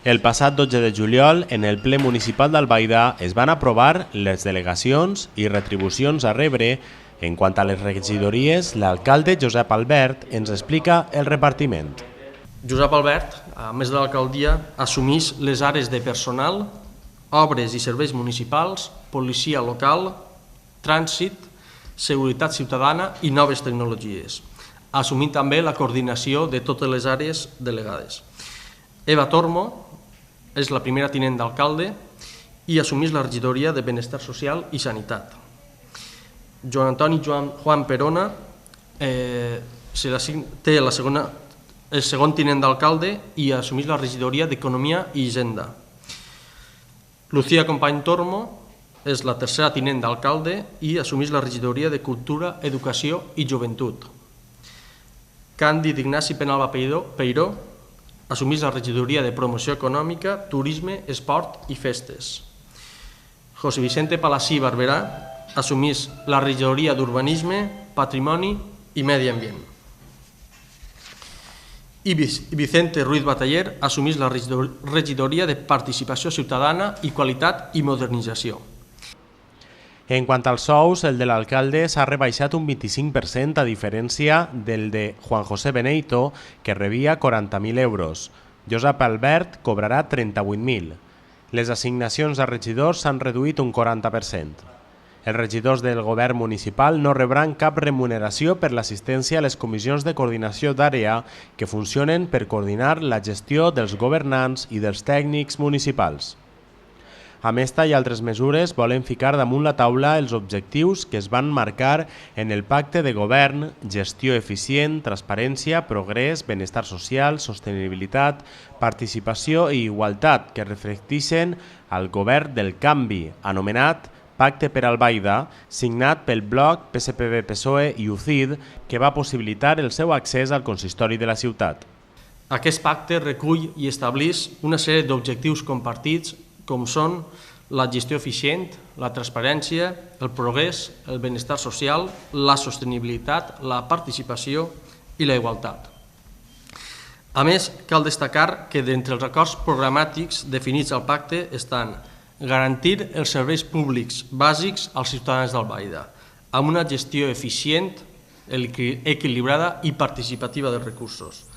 El passat 12 de juliol, en el ple municipal d'Albaida, es van aprovar les delegacions i retribucions a rebre. En quant a les regidories, l'alcalde Josep Albert ens explica el repartiment. Josep Albert, a més de l'alcaldia, assumeix les àrees de personal, obres i serveis municipals, policia local, trànsit, seguretat ciutadana i noves tecnologies, assumint també la coordinació de totes les àrees delegades. Eva Tormo és la primera tinent d'alcalde i assumeix la regidoria de Benestar Social i Sanitat. Joan Antoni Juan Perona té el segon tinent d'alcalde i assumeix la regidoria d'Economia i Hisenda. Lucía Company Tormo és la tercera tinent d'alcalde i assumeix la regidoria de Cultura, Educació i Joventut. Càndid Ignasi Penalba Peiró assumeix la regidoria de Promoció Econòmica, Turisme, Esport i Festes. José Vicente Palací Barberà assumeix la regidoria d'Urbanisme, Patrimoni i Medi Ambient. I Vicente Ruiz Bataller assumeix la regidoria de Participació Ciutadana i Qualitat i Modernització. En quant als sous, el de l'alcalde s'ha rebaixat un 25% a diferència del de Juan José Beneito, que rebia 40.000 euros. Josep Albert cobrarà 38.000. Les assignacions a regidors s'han reduït un 40%. Els regidors del govern municipal no rebran cap remuneració per l'assistència a les comissions de coordinació d'àrea que funcionen per coordinar la gestió dels governants i dels tècnics municipals. Amb esta i altres mesures volen ficar damunt la taula els objectius que es van marcar en el pacte de govern, gestió eficient, transparència, progrés, benestar social, sostenibilitat, participació i igualtat que reflecteixen al govern del canvi, anomenat Pacte per Albaida, signat pel bloc PSPB-PSOE i UCID, que va possibilitar el seu accés al consistori de la ciutat. Aquest pacte recull i estableix una sèrie d'objectius compartits com són la gestió eficient, la transparència, el progrés, el benestar social, la sostenibilitat, la participació i la igualtat. A més, cal destacar que d'entre els acords programàtics definits al pacte estan garantir els serveis públics bàsics als ciutadans d'Albaida, amb una gestió eficient, equilibrada i participativa dels recursos,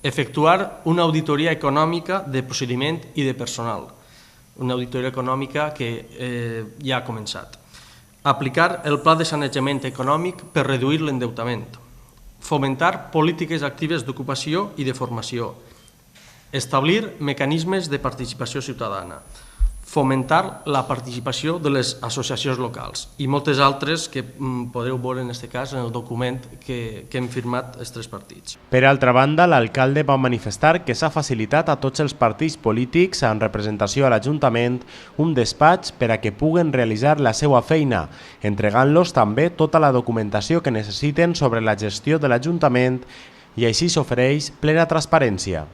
efectuar una auditoria econòmica de procediment i de personal, una auditoria econòmica que ja ha començat. Aplicar el pla de sanejament econòmic per reduir l'endeutament. Fomentar polítiques actives d'ocupació i de formació. Establir mecanismes de participació ciutadana. Fomentar la participació de les associacions locals i moltes altres que podreu veure en aquest cas en el document que hem firmat els tres partits. Per altra banda, l'alcalde va manifestar que s'ha facilitat a tots els partits polítics en representació a l'Ajuntament un despatx per a que puguen realitzar la seva feina, entregant-los també tota la documentació que necessiten sobre la gestió de l'Ajuntament i així s'ofereix plena transparència.